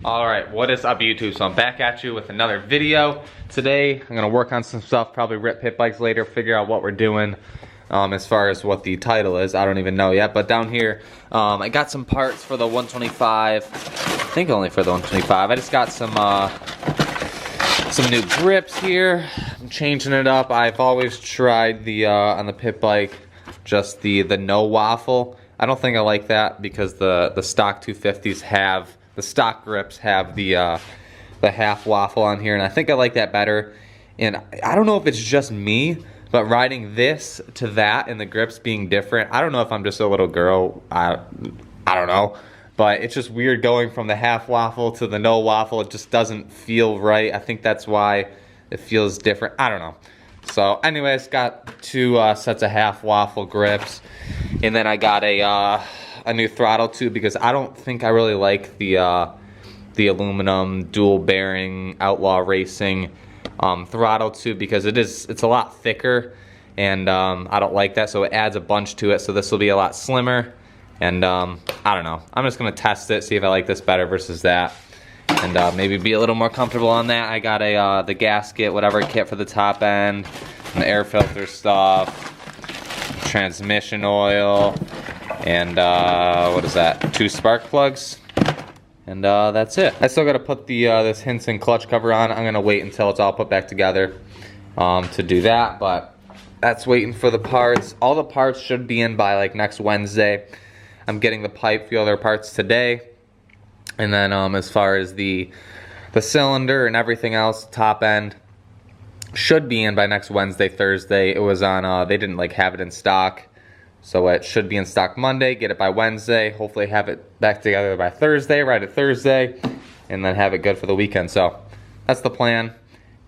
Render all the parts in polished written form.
Alright, what is up YouTube? So I'm back at you with another video. Today I'm gonna work on some stuff, probably rip pit bikes later, figure out what we're doing as far as what the title is. I don't even know yet, but down here I got some parts for the 125. I think only for the 125. I just got some new grips here. I'm changing it up. I've always tried the on the pit bike just the no waffle. I don't think I like that because the stock 250s have the stock grips have the half waffle on here, and I think I like that better. And I don't know if it's just me, but riding this to that and the grips being different, I don't know if I'm just a little girl. I don't know, but it's just weird going from the half waffle to the no waffle. It just doesn't feel right. I think that's why it feels different. I don't know. So anyways, got two sets of half waffle grips, and then I got a new throttle tube because I don't think I really like the aluminum dual bearing Outlaw Racing throttle tube because it's a lot thicker, and I don't like that, so it adds a bunch to it. So this will be a lot slimmer, and I don't know. I'm just gonna test it, see if I like this better versus that, and maybe be a little more comfortable on that. I got the gasket, whatever kit for the top end, and the air filter stuff, transmission oil, and what is that? 2 spark plugs, and that's it. I still got to put the this Hinson clutch cover on. I'm gonna wait until it's all put back together to do that, but that's waiting for the parts. All the parts should be in by like next Wednesday. I'm getting the pipe, few other parts today, and then as far as the cylinder and everything else, top end should be in by next Wednesday, Thursday. It was on they didn't like have it in stock. So it should be in stock Monday, get it by Wednesday, hopefully have it back together by Thursday, ride it Thursday, and then have it good for the weekend. So that's the plan,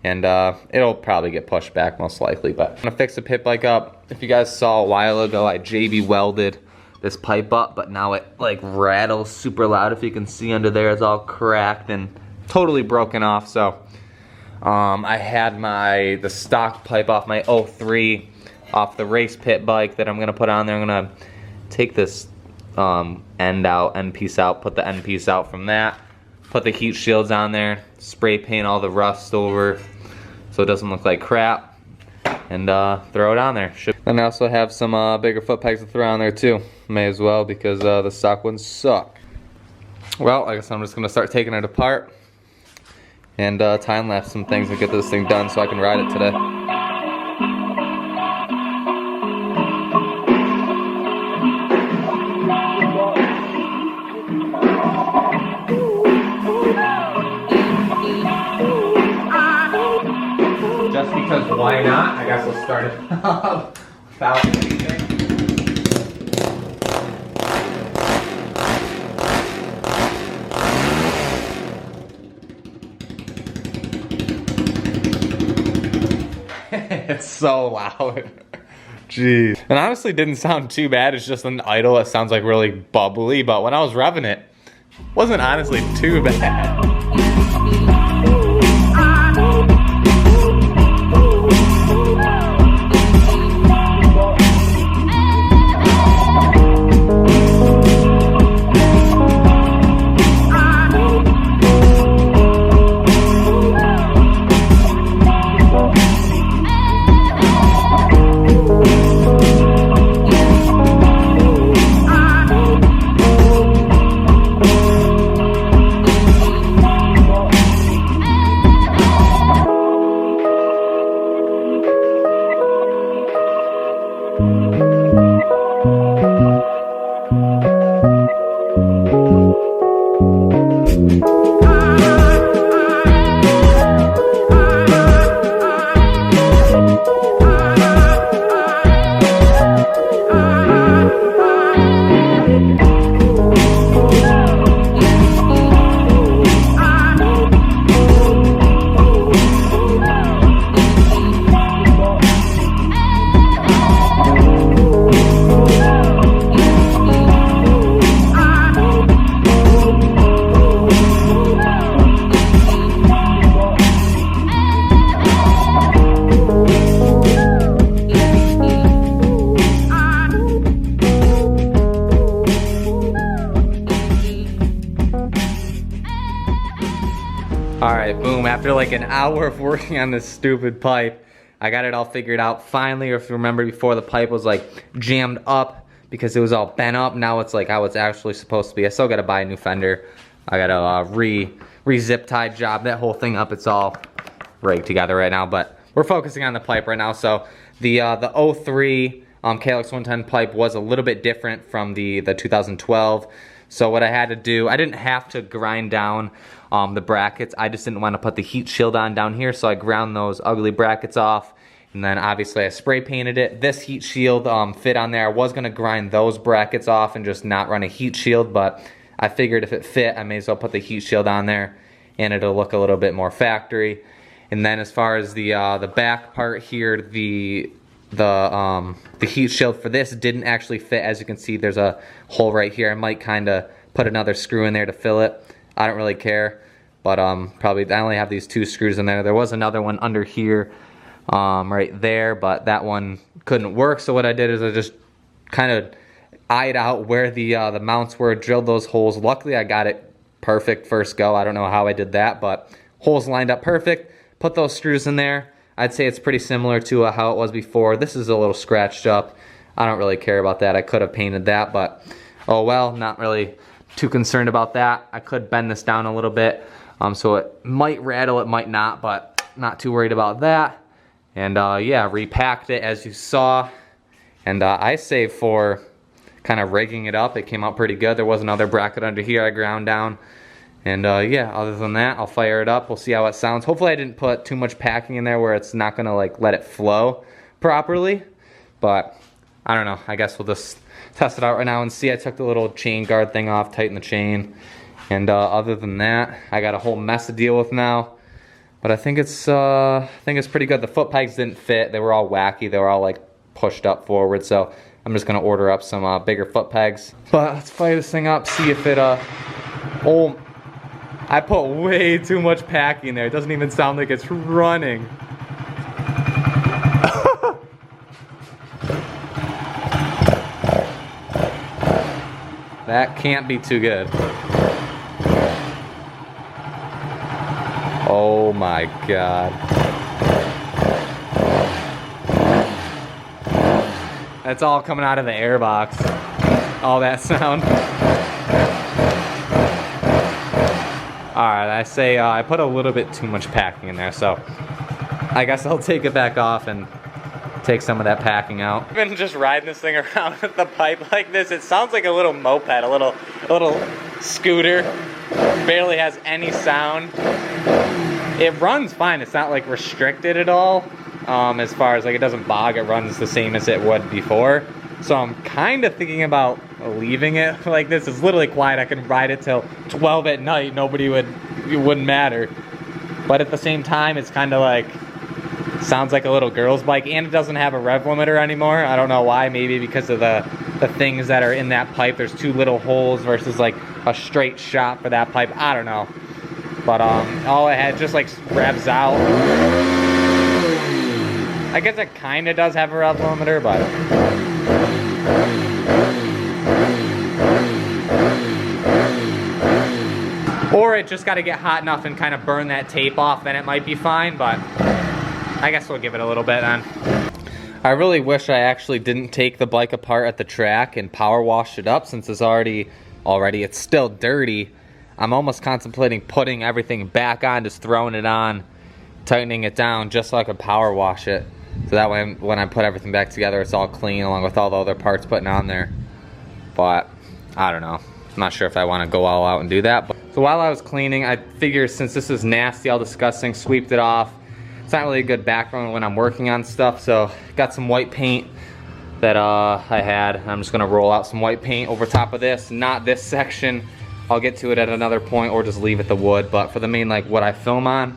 and it'll probably get pushed back most likely, but I'm gonna fix the pit bike up. If you guys saw a while ago, I JB welded this pipe up, but now it like rattles super loud. If you can see under there, it's all cracked and totally broken off. So I had the stock pipe off my 03 off the race pit bike that I'm gonna put on there. I'm gonna take this end piece out, put the end piece out from that, put the heat shields on there, spray paint all the rust over so it doesn't look like crap, and throw it on there. Then I also have some bigger foot pegs to throw on there too. May as well, because the stock ones suck. Well, I guess I'm just gonna start taking it apart and time lapse some things and get this thing done so I can ride it today. Just because why not? I guess we'll start it up without anything. It's so loud. Jeez. And honestly didn't sound too bad. It's just an idle. It sounds like really bubbly, but when I was revving it, wasn't honestly too bad. Alright, boom, after like an hour of working on this stupid pipe, I got it all figured out finally. Or if you remember before, the pipe was like jammed up because it was all bent up. Now it's like how it's actually supposed to be. I still gotta buy a new fender. I gotta re-zip tie job that whole thing up. It's all rigged together right now, but we're focusing on the pipe right now. So the 03 KLX110 pipe was a little bit different from the 2012. So what I had to do, I didn't have to grind down the brackets. I just didn't want to put the heat shield on down here, so I ground those ugly brackets off. And then obviously I spray painted it. This heat shield fit on there. I was gonna grind those brackets off and just not run a heat shield, but I figured if it fit, I may as well put the heat shield on there and it'll look a little bit more factory. And then as far as the back part here, the heat shield for this didn't actually fit. As you can see, there's a hole right here. I might kind of put another screw in there to fill it. I don't really care, but probably I only have these 2 screws in there. There was another one under here right there, but that one couldn't work. So what I did is I just kind of eyed out where the mounts were, drilled those holes. Luckily I got it perfect first go. I don't know how I did that, but holes lined up perfect. Put those screws in there. I'd say it's pretty similar to how it was before. This is a little scratched up. I don't really care about that. I could have painted that, but oh well, not really too concerned about that. I could bend this down a little bit, so it might rattle, it might not, but not too worried about that. And yeah, repacked it as you saw. And I say for kind of rigging it up, it came out pretty good. There was another bracket under here I ground down. And yeah, other than that, I'll fire it up. We'll see how it sounds. Hopefully I didn't put too much packing in there where it's not gonna like let it flow properly. But I don't know, I guess we'll just test it out right now and see. I took the little chain guard thing off, tightened the chain. And other than that, I got a whole mess to deal with now. But I think it's pretty good. The foot pegs didn't fit. They were all wacky. They were all like pushed up forward. So I'm just gonna order up some bigger foot pegs. But let's fire this thing up, see if it, oh, I put way too much packing there. It doesn't even sound like it's running. That can't be too good. Oh my God. That's all coming out of the airbox. All that sound. Alright, I say I put a little bit too much packing in there, so I guess I'll take it back off and take some of that packing out. I've been just riding this thing around with the pipe like this. It sounds like a little moped, a little scooter. Barely has any sound. It runs fine. It's not like restricted at all. As far as like it doesn't bog, it runs the same as it would before. So I'm kind of thinking about leaving it like this. It's literally quiet. I can ride it till 12 at night. It wouldn't matter. But at the same time, it's kind of like, sounds like a little girl's bike, and it doesn't have a rev limiter anymore. I don't know why. Maybe because of the things that are in that pipe. There's 2 little holes versus like a straight shot for that pipe. I don't know. But all it had just like revs out. I guess it kind of does have a rev limiter, but or it just got to get hot enough and kind of burn that tape off, then it might be fine, but I guess we'll give it a little bit then. I really wish I actually didn't take the bike apart at the track and power wash it up, since it's already it's still dirty. I'm almost contemplating putting everything back on, just throwing it on, tightening it down just so I could power wash it. So that way when I put everything back together, it's all clean along with all the other parts putting on there. But I don't know. I'm not sure if I want to go all out and do that. But, so while I was cleaning, I figured since this is nasty, all disgusting, sweeped it off. It's not really a good background when I'm working on stuff, so got some white paint that I had. I'm just gonna roll out some white paint over top of this, not this section. I'll get to it at another point or just leave it the wood, but for the main, like what I film on.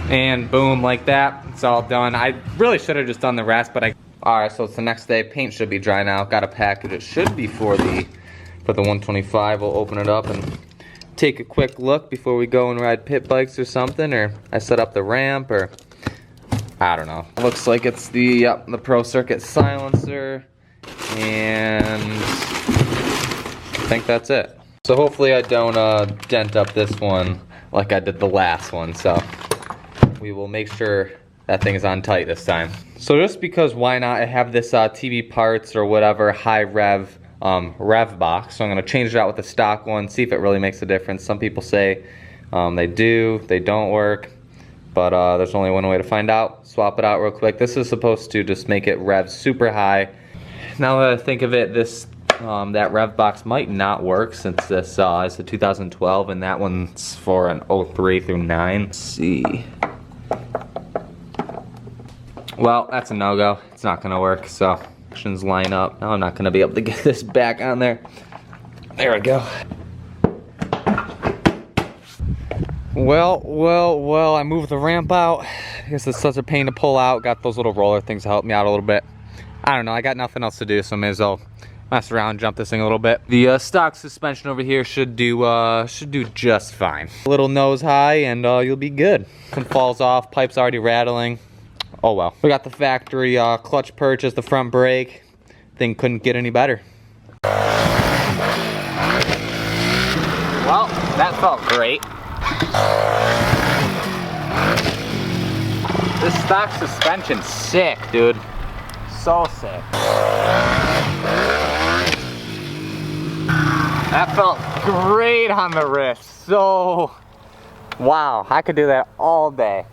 And boom, like that, it's all done. I really should have just done the rest, but alright, so it's the next day. Paint should be dry now. Got a package. It should be for the 125. We'll open it up and take a quick look before we go and ride pit bikes or something, or I set up the ramp, or I don't know. Looks like it's the Pro Circuit silencer, and I think that's it. So hopefully I don't dent up this one like I did the last one. So we will make sure that thing is on tight this time. So just because why not, I have this TV parts or whatever high rev box. So I'm gonna change it out with the stock one, see if it really makes a difference. Some people say they do, they don't work, but there's only one way to find out. Swap it out real quick. This is supposed to just make it rev super high. Now that I think of it, this that rev box might not work since this is a 2012 and that one's for an 03 through 9. Let's see. Well, that's a no-go. It's not gonna work, so options line up. Now I'm not gonna be able to get this back on there. There we go. Well, I moved the ramp out because it's such a pain to pull out. Got those little roller things to help me out a little bit. I don't know, I got nothing else to do, so I may as well mess around, jump this thing a little bit. The stock suspension over here should do just fine. A little nose high and you'll be good. Nothing falls off, pipe's already rattling. Oh well. We got the factory clutch purchase, the front brake. Thing couldn't get any better. Well, that felt great. This stock suspension's sick, dude. So sick. That felt great on the wrist. So, wow, I could do that all day.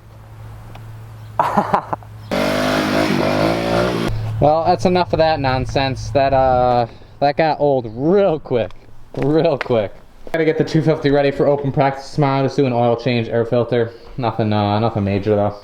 Well, that's enough of that nonsense. That got old real quick. Gotta get the 250 ready for open practice tomorrow. Just do an oil change, air filter. Nothing major though.